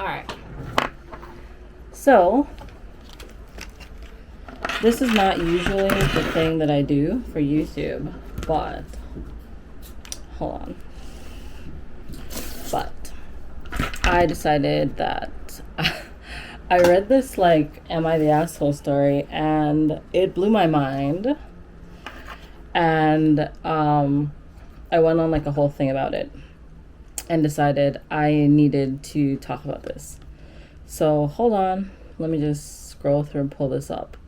Alright. So, this is not usually the thing that I do for YouTube, but, hold on. But, I decided that I read this, like, Am I the Asshole story, and it blew my mind. And, I went on, like, a whole thing about it. And decided I needed to talk about this. So, hold on. Let me just scroll through and pull this up.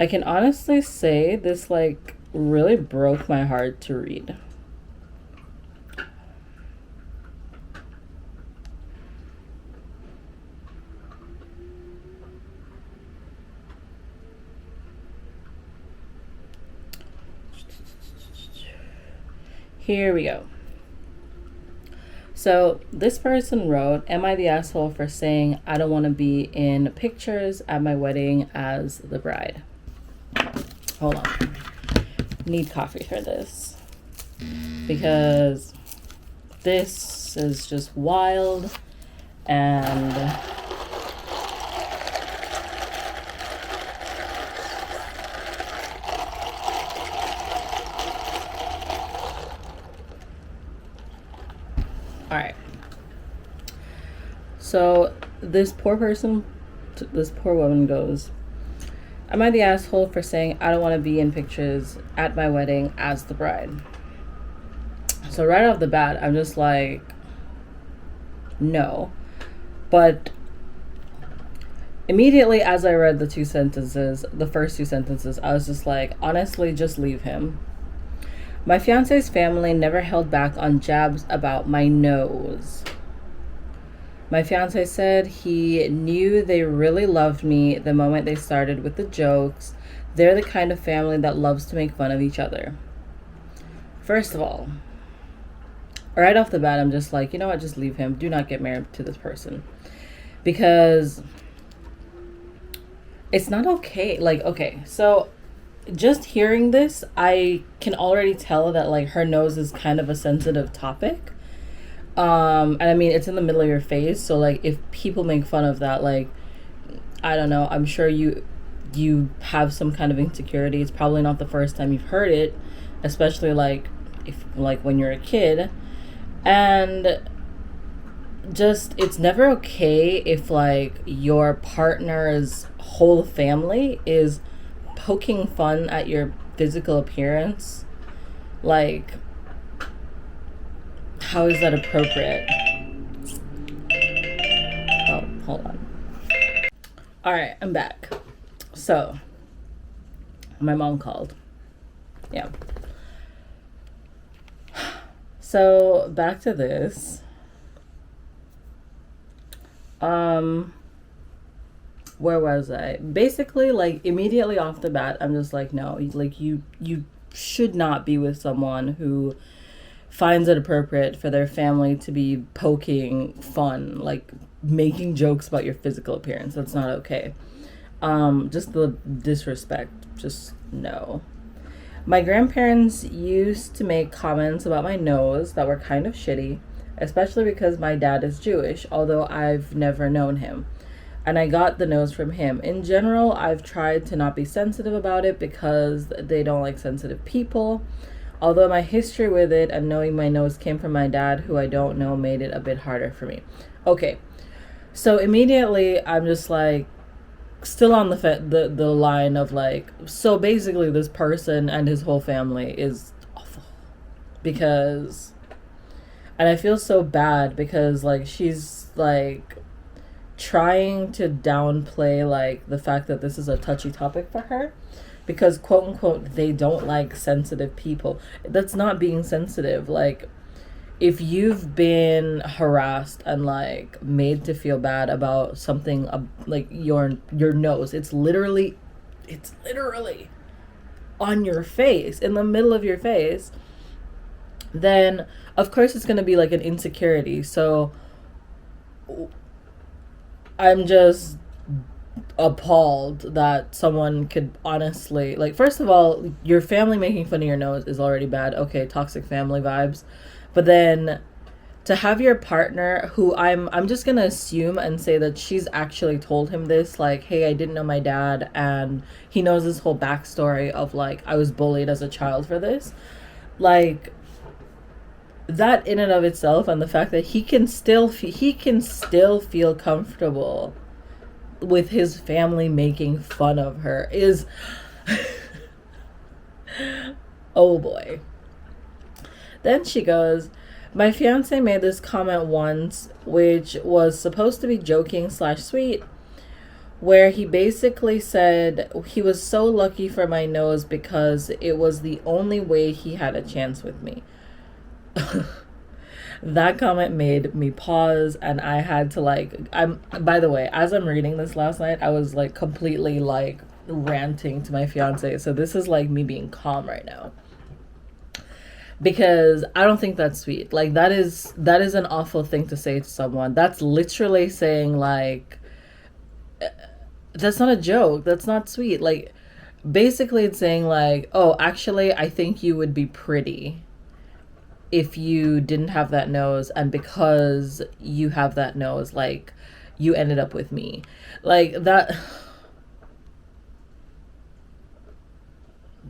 I can honestly say this, like, really broke my heart to read. Here we go. So this person wrote, am I the asshole for saying I don't want to be in pictures at my wedding as the bride? Hold on. Need coffee for this. Because this is just wild and alright. So this poor woman goes, am I the asshole for saying I don't want to be in pictures at my wedding as the bride? So right off the bat, I'm just like, no. But immediately as I read the first two sentences, I was just like, honestly, just leave him. My fiance's family never held back on jabs about my nose. My fiance said he knew they really loved me the moment they started with the jokes. They're the kind of family that loves to make fun of each other. First of all, right off the bat, I'm just like, you know what, just leave him. Do not get married to this person. Because it's not okay. Like, okay, so just hearing this, I can already tell that, like, her nose is kind of a sensitive topic. And I mean, it's in the middle of your face, so, like, if people make fun of that, like, I don't know, I'm sure you have some kind of insecurity. It's probably not the first time you've heard it, especially, like, if, like, when you're a kid. And just, it's never okay if, like, your partner's whole family is poking fun at your physical appearance. Like, how is that appropriate? Oh, hold on. Alright, I'm back. So, my mom called. Yeah. So, back to this. Where was I? Basically, like, immediately off the bat, I'm just like, no, like, you should not be with someone who finds it appropriate for their family to be poking fun, like, making jokes about your physical appearance. That's not okay. Just the disrespect, just no. My grandparents used to make comments about my nose that were kind of shitty, especially because my dad is Jewish, although I've never known him. And I got the nose from him. In general, I've tried to not be sensitive about it because they don't like sensitive people. Although my history with it and knowing my nose came from my dad, who I don't know, made it a bit harder for me. Okay, so immediately I'm just like, still on the line of like, so basically this person and his whole family is awful. Because, and I feel so bad because, like, she's like trying to downplay, like, the fact that this is a touchy topic for her because, quote unquote, they don't like sensitive people. That's not being sensitive. Like, if you've been harassed and, like, made to feel bad about something, like your nose, it's literally on your face, in the middle of your face, then of course it's going to be like an insecurity. So I'm just appalled that someone could honestly, like, first of all, your family making fun of your nose is already bad. Okay, toxic family vibes. But then to have your partner, who I'm just gonna assume and say that she's actually told him this, like, hey, I didn't know my dad, and he knows this whole backstory of like I was bullied as a child for this, like that in and of itself, and the fact that he can still feel comfortable with his family making fun of her is oh boy. Then she goes, my fiance made this comment once, which was supposed to be joking slash sweet, where he basically said he was so lucky for my nose because it was the only way he had a chance with me. That comment made me pause, and I had to like, by the way, as I'm reading this last night, I was like completely like ranting to my fiance. So this is like me being calm right now, because I don't think that's sweet. Like that is an awful thing to say to someone. That's literally saying like, that's not a joke. That's not sweet. Like basically it's saying like, oh, actually I think you would be pretty if you didn't have that nose, and because you have that nose, like you ended up with me. Like that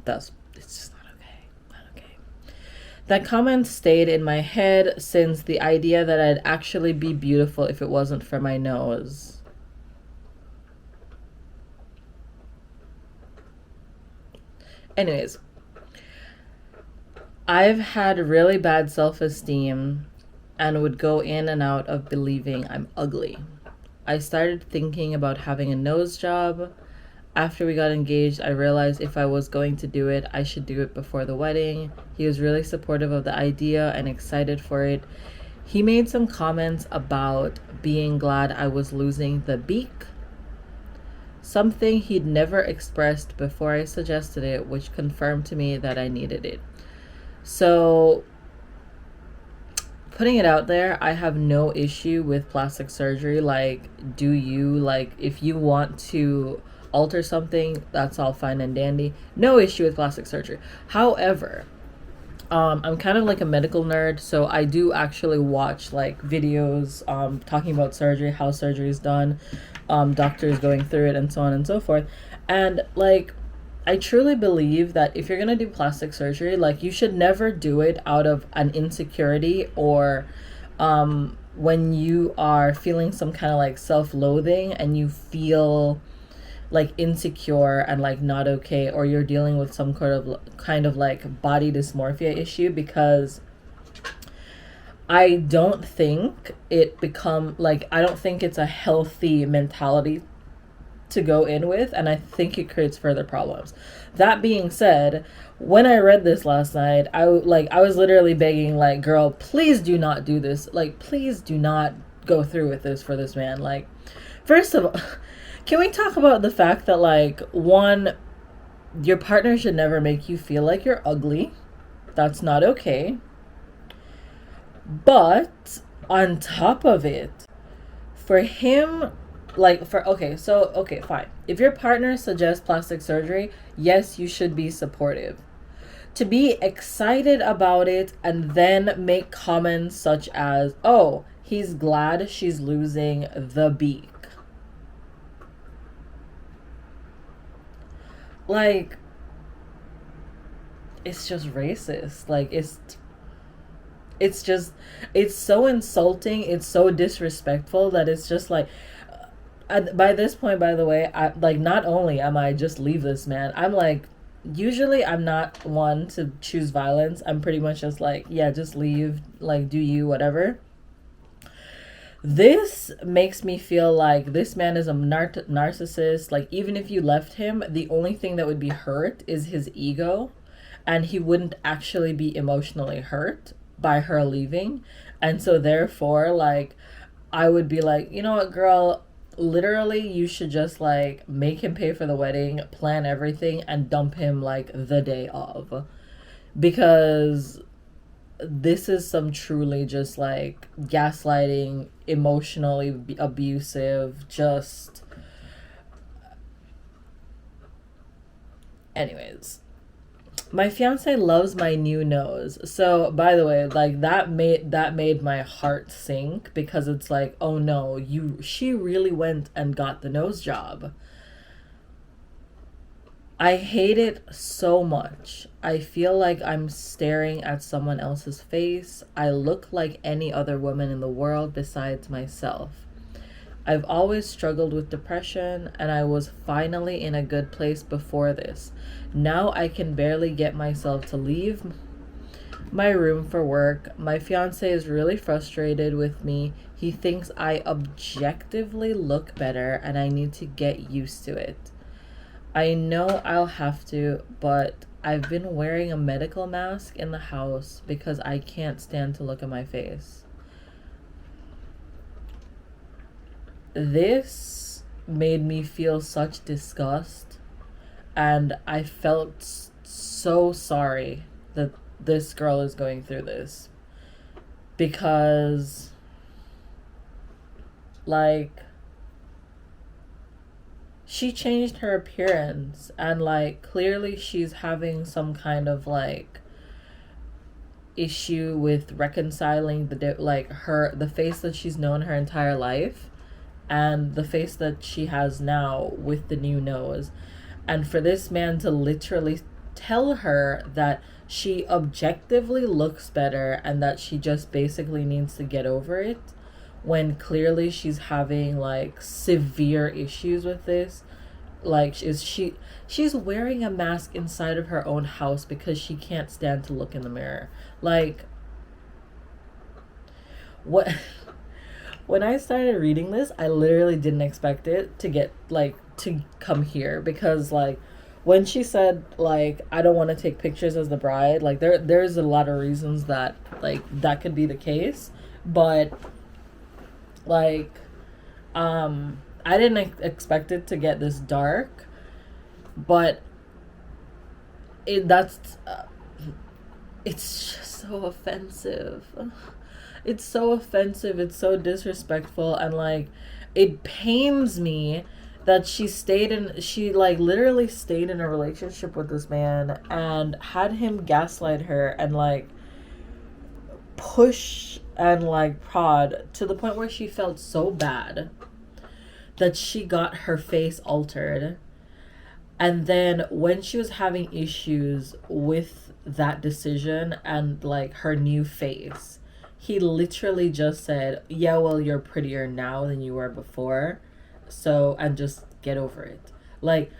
it's just not okay. Not okay. That comment stayed in my head since the idea that I'd actually be beautiful if it wasn't for my nose. Anyways, I've had really bad self-esteem and would go in and out of believing I'm ugly. I started thinking about having a nose job. After we got engaged, I realized if I was going to do it, I should do it before the wedding. He was really supportive of the idea and excited for it. He made some comments about being glad I was losing the beak, something he'd never expressed before I suggested it, which confirmed to me that I needed it. So, putting it out there, I have no issue with plastic surgery. Like, do you, like, if you want to alter something, that's all fine and dandy. No issue with plastic surgery. However, I'm kind of like a medical nerd, so I do actually watch like videos talking about surgery, how surgery is done, doctors going through it, and so on and so forth. And like, I truly believe that if you're gonna do plastic surgery, like you should never do it out of an insecurity or when you are feeling some kind of like self-loathing and you feel like insecure and like not okay, or you're dealing with some kind of like body dysmorphia issue, because I don't think I don't think it's a healthy mentality to go in with, and I think it creates further problems. That being said, when I read this last night, I was literally begging like, girl, please do not do this. Like, please do not go through with this for this man. Like, first of all, can we talk about the fact that like, one, your partner should never make you feel like you're ugly. That's not okay. But on top of it, for him, like okay, fine. If your partner suggests plastic surgery, yes, you should be supportive. To be excited about it and then make comments such as, oh, he's glad she's losing the beak. Like, it's just racist. Like, it's so insulting, it's so disrespectful that it's just like, by this point, by the way, I like, not only am I just leave this man, I'm like, usually I'm not one to choose violence. I'm pretty much just like, yeah, just leave, like, do you, whatever. This makes me feel like this man is a narcissist. Like, even if you left him, the only thing that would be hurt is his ego, and he wouldn't actually be emotionally hurt by her leaving. And so therefore, like, I would be like, you know what, girl, literally you should just like make him pay for the wedding, plan everything, and dump him like the day of, because this is some truly just like gaslighting, emotionally abusive, just anyways. My fiance loves my new nose. So, by the way, like that made my heart sink because it's like, oh no, she really went and got the nose job. I hate it so much. I feel like I'm staring at someone else's face. I look like any other woman in the world besides myself. I've always struggled with depression, and I was finally in a good place before this. Now I can barely get myself to leave my room for work. My fiance is really frustrated with me. He thinks I objectively look better, and I need to get used to it. I know I'll have to, but I've been wearing a medical mask in the house because I can't stand to look at my face. This made me feel such disgust, and I felt so sorry that this girl is going through this because, like, she changed her appearance, and like clearly she's having some kind of like issue with reconciling the face that she's known her entire life and the face that she has now with the new nose. And for this man to literally tell her that she objectively looks better and that she just basically needs to get over it, when clearly she's having like severe issues with this. Like, she's wearing a mask inside of her own house because she can't stand to look in the mirror. Like, what? When I started reading this, I literally didn't expect it to get like to come here, because like when she said like I don't want to take pictures as the bride, like there's a lot of reasons that like that could be the case, but like I didn't expect it to get this dark, but it's just so offensive. It's so offensive. It's so disrespectful, and like it pains me that she like literally stayed in a relationship with this man and had him gaslight her and like push and like prod to the point where she felt so bad that she got her face altered. And then when she was having issues with that decision and like her new face, he literally just said, yeah, well, you're prettier now than you were before, so, and just get over it. Like,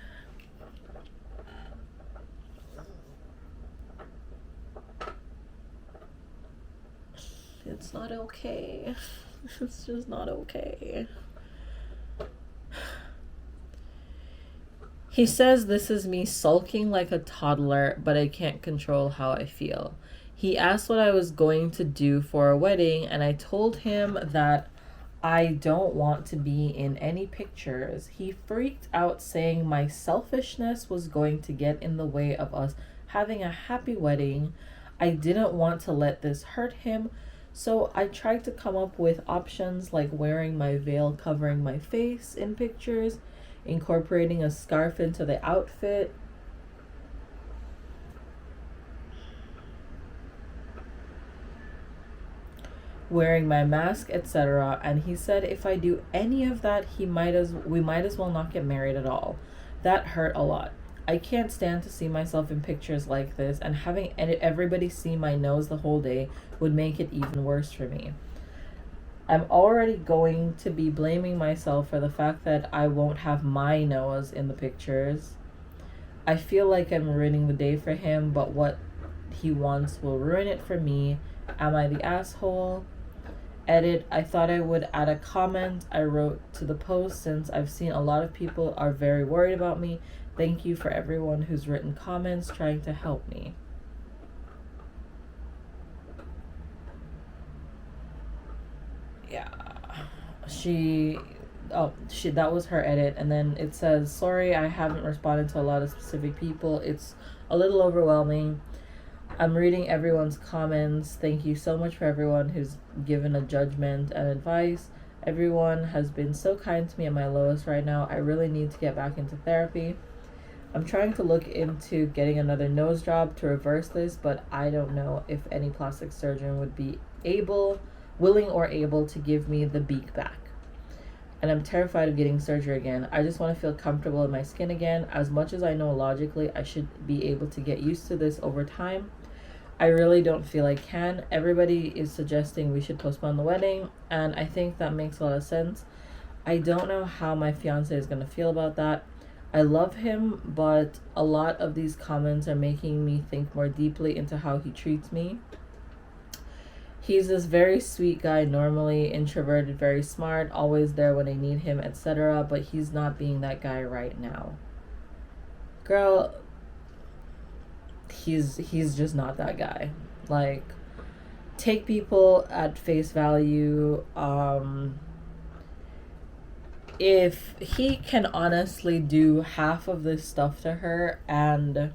it's not okay. It's just not okay. He says this is me sulking like a toddler, but I can't control how I feel. He asked what I was going to do for a wedding, and I told him that I don't want to be in any pictures. He freaked out, saying my selfishness was going to get in the way of us having a happy wedding. I didn't want to let this hurt him, so I tried to come up with options like wearing my veil covering my face in pictures, incorporating a scarf into the outfit, wearing my mask, etc. And he said if I do any of that, we might as well not get married at all. That hurt a lot. I can't stand to see myself in pictures like this, and having everybody see my nose the whole day would make it even worse for me. I'm already going to be blaming myself for the fact that I won't have my nose in the pictures. I feel like I'm ruining the day for him, but what he wants will ruin it for me. Am I the asshole? Edit, I thought I would add a comment I wrote to the post since I've seen a lot of people are very worried about me. Thank you for everyone who's written comments trying to help me. Yeah. That was her edit, and then it says, sorry I haven't responded to a lot of specific people. It's a little overwhelming. I'm reading everyone's comments. Thank you so much for everyone who's given a judgment and advice. Everyone has been so kind to me at my lowest right now. I really need to get back into therapy. I'm trying to look into getting another nose job to reverse this, but I don't know if any plastic surgeon would be willing or able to give me the beak back. And I'm terrified of getting surgery again. I just want to feel comfortable in my skin again. As much as I know logically I should be able to get used to this over time, I really don't feel I can. Everybody is suggesting we should postpone the wedding, and I think that makes a lot of sense. I don't know how my fiance is going to feel about that. I love him, but a lot of these comments are making me think more deeply into how he treats me. He's this very sweet guy, normally introverted, very smart, always there when I need him, etc. But he's not being that guy right now. Girl, he's just not that guy. Like, take people at face value. If he can honestly do half of this stuff to her and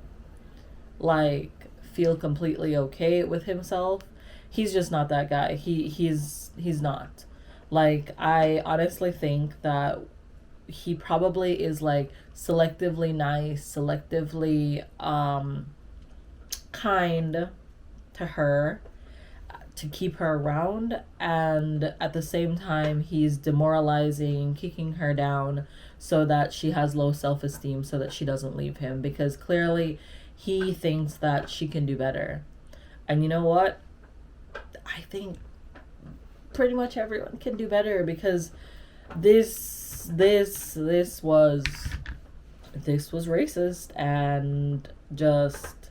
like feel completely okay with himself, he's just not that guy. He's not. Like, I honestly think that he probably is like selectively nice, selectively kind to her to keep her around, and at the same time he's demoralizing, kicking her down so that she has low self-esteem so that she doesn't leave him, because clearly he thinks that she can do better. And you know what? I think pretty much everyone can do better, because this was racist and just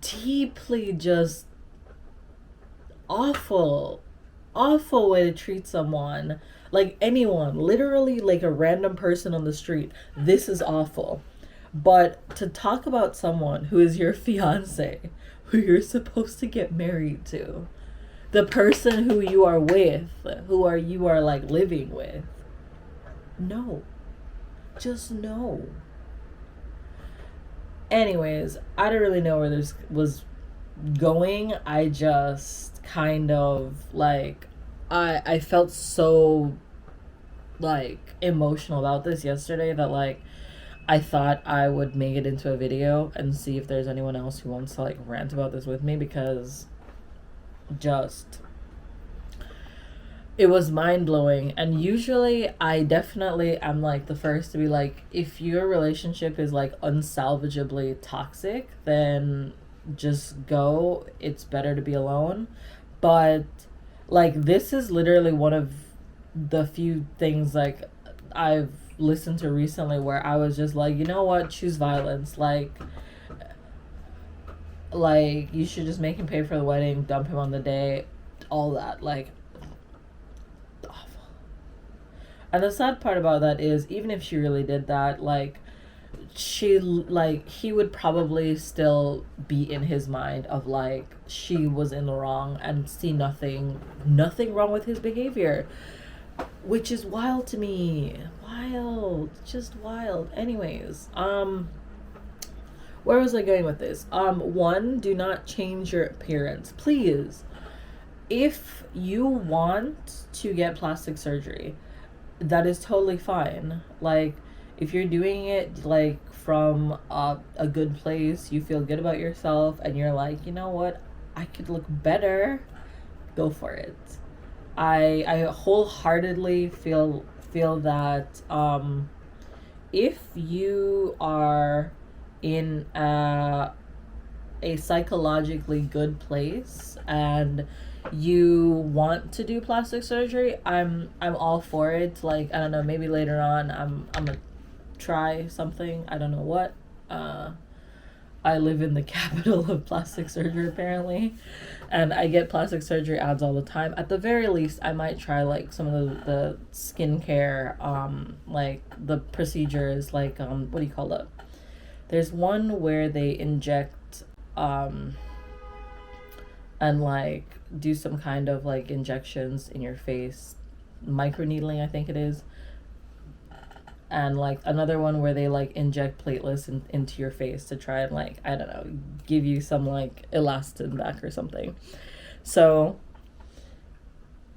deeply just awful way to treat someone. Like, anyone, literally, like a random person on the street, this is awful. But to talk about someone who is your fiance, who you're supposed to get married to, the person who you are with, you are like living with, no, just no. Anyways, I don't really know where this was going. I just kind of like, I felt so like emotional about this yesterday that like I thought I would make it into a video and see if there's anyone else who wants to like rant about this with me, because just it was mind-blowing. And usually I definitely am like the first to be like, if your relationship is like unsalvageably toxic, then just go. It's better to be alone. But like, this is literally one of the few things like I've listened to recently where I was just like, you know what, choose violence. Like you should just make him pay for the wedding, dump him on the day, all that. Like, awful. And the sad part about that is, even if she really did that, like, he would probably still be in his mind of like, she was in the wrong, and see nothing wrong with his behavior, which is wild to me. Just wild. Anyways, where was I going with this? One, do not change your appearance, please. If you want to get plastic surgery, that is totally fine. Like, if you're doing it like from a good place, you feel good about yourself, and you're like, you know what, I could look better, go for it. I wholeheartedly feel that if you are in a psychologically good place and you want to do plastic surgery, I'm all for it. Like, I don't know, maybe later on I'm gonna try something. I don't know what. I live in the capital of plastic surgery, apparently, and I get plastic surgery ads all the time. At the very least, I might try like some of the skincare, like the procedures, like what do you call it? There's one where they inject and like do some kind of like injections in your face, microneedling, I think it is. And like another one where they like inject platelets into your face to try and like, I don't know, give you some like elastin back or something. So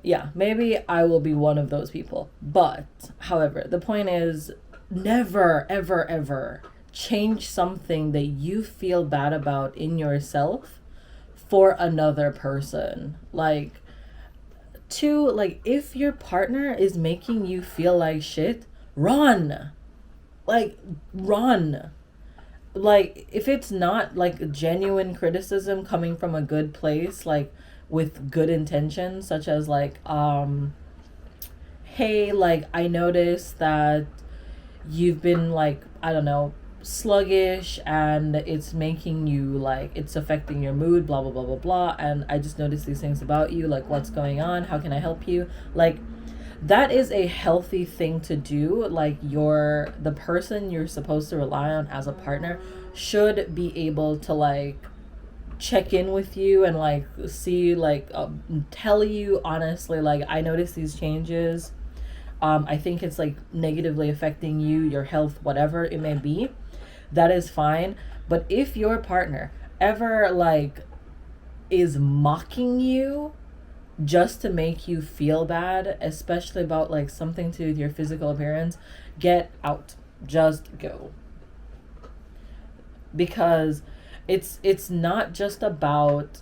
yeah, maybe I will be one of those people. But however, the point is, never, ever, ever change something that you feel bad about in yourself for another person. Like, two, like, if your partner is making you feel like shit, run. Like, run. Like, if it's not like genuine criticism coming from a good place, like with good intentions, such as like, hey, like, I noticed that you've been like, I don't know, sluggish, and it's making you like, it's affecting your mood, blah blah blah blah blah, and I just noticed these things about you, like, what's going on, how can I help you? Like, that is a healthy thing to do. Like, the person you're supposed to rely on as a partner should be able to like check in with you and like see, like, tell you honestly, like, I noticed these changes. I think it's like negatively affecting you, your health, whatever it may be. That is fine. But if your partner ever like is mocking you just to make you feel bad, especially about like something to do with your physical appearance, get out. Just go. Because it's not just about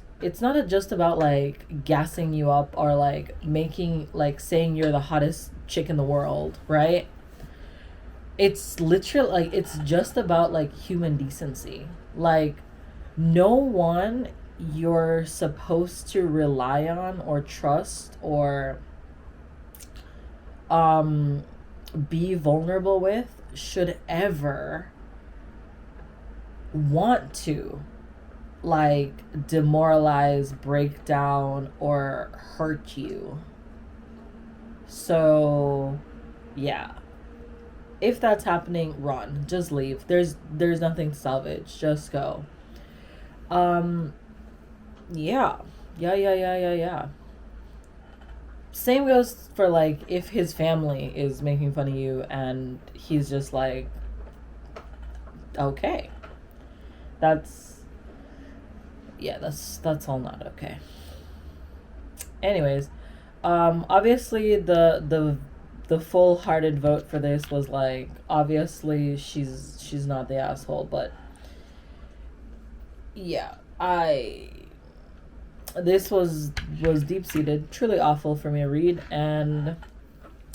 like gassing you up or like making, like, saying you're the hottest chick in the world, right? It's literally like, it's just about like human decency. Like, no one you're supposed to rely on or trust or be vulnerable with should ever want to like demoralize, break down, or hurt you. So yeah, if that's happening, run. Just leave. There's nothing to salvage. Just go. um yeah, yeah. Same goes for like if his family is making fun of you and he's just like, okay, that's, yeah, that's all not okay. Anyways, obviously the full-hearted vote for this was like, obviously she's not the asshole, but yeah, I this was deep-seated, truly awful for me to read, and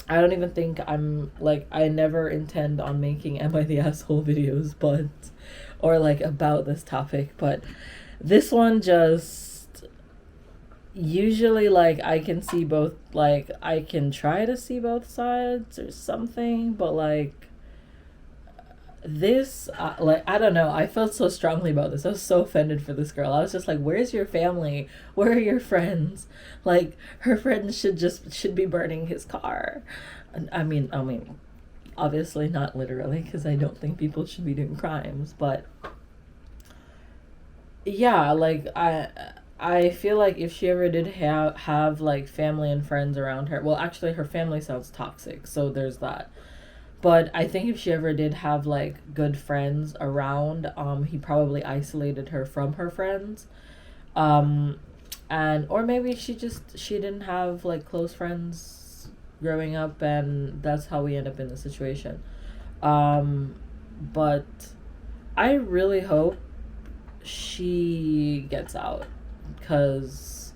I don't even think I'm like, I never intend on making am I the asshole videos, but, or like about this topic, but this one just, usually like I can see both, like I can try to see both sides or something, but like this, like, I don't know, I felt so strongly about this. I was so offended for this girl. I was just like, where's your family, where are your friends? Like, her friends should be burning his car. I mean obviously not literally, because I don't think people should be doing crimes, but yeah, like I feel like if she ever did have like family and friends around her, well, actually her family sounds toxic, so there's that. But I think if she ever did have like good friends around, he probably isolated her from her friends. Um, and or maybe she didn't have like close friends growing up, and that's how we end up in the situation. But I really hope she gets out, because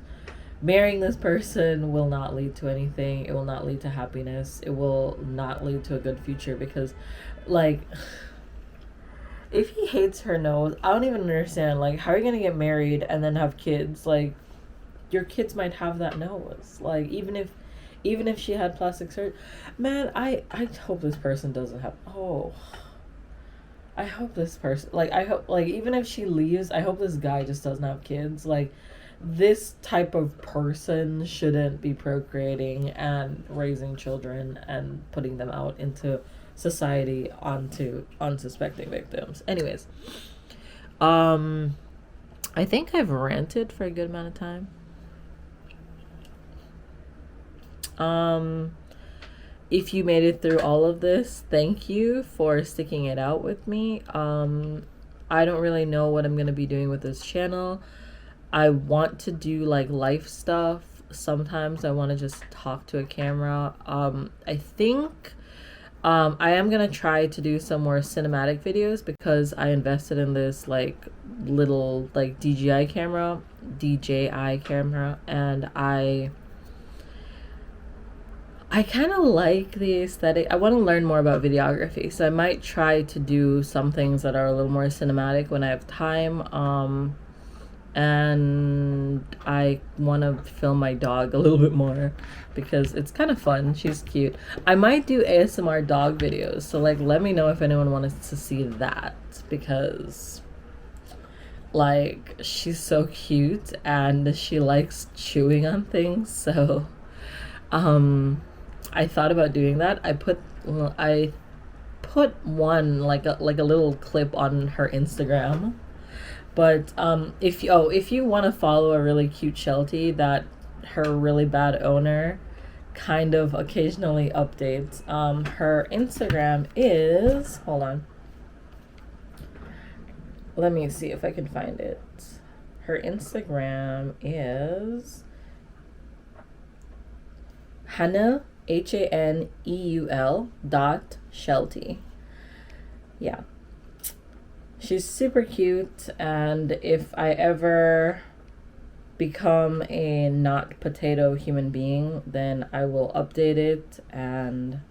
marrying this person will not lead to anything. It will not lead to happiness. It will not lead to a good future, because like, if he hates her nose, I don't even understand, like, how are you gonna get married and then have kids? Like, your kids might have that nose. Like, even if she had plastic surgery, man, I hope this person doesn't have, oh, I hope this person, like, I hope, like, even if she leaves, I hope this guy just doesn't have kids. Like, this type of person shouldn't be procreating and raising children and putting them out into society onto unsuspecting victims. Anyways, I think I've ranted for a good amount of time. If you made it through all of this, thank you for sticking it out with me. I don't really know what I'm going to be doing with this channel. I want to do like life stuff. Sometimes I want to just talk to a camera. I think I am gonna try to do some more cinematic videos because I invested in this like little like DJI camera, and I kind of like the aesthetic. I want to learn more about videography, so I might try to do some things that are a little more cinematic when I have time. And I want to film my dog a little bit more because it's kind of fun. She's cute. I might do ASMR dog videos, so like let me know if anyone wants to see that, because like she's so cute and she likes chewing on things. So I thought about doing that. I put one like a little clip on her Instagram. But if you want to follow a really cute Sheltie that her really bad owner kind of occasionally updates, her Instagram is, hold on, let me see if I can find it. Her Instagram is Haneul, HANEUL.Sheltie. Yeah. She's super cute, and if I ever become a not potato human being, then I will update it, and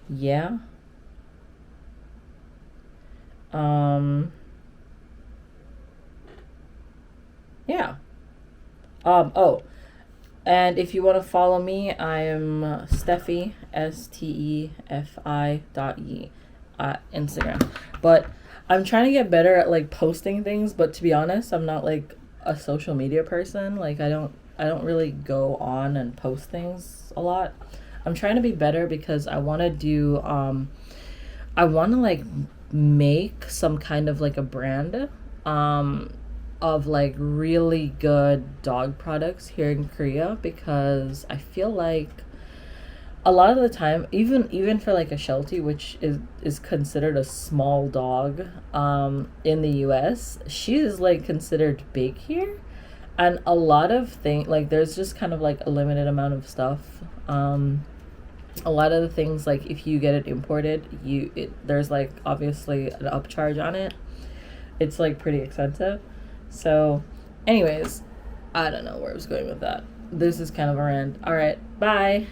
yeah. Yeah. Oh, and if you want to follow me, I am Stefi, Stefi.Ye, Instagram. But I'm trying to get better at like posting things, but to be honest, I'm not like a social media person. Like I don't really go on and post things a lot. I'm trying to be better because I want to do I want to like make some kind of like a brand of like really good dog products here in Korea, because I feel like a lot of the time, even for like a Sheltie, which is considered a small dog in the US, she is like considered big here. And a lot of things, like there's just kind of like a limited amount of stuff. A lot of the things, like if you get it imported, there's like obviously an upcharge on it. It's like pretty expensive. So anyways, I don't know where I was going with that. This is kind of a rant. All right, bye.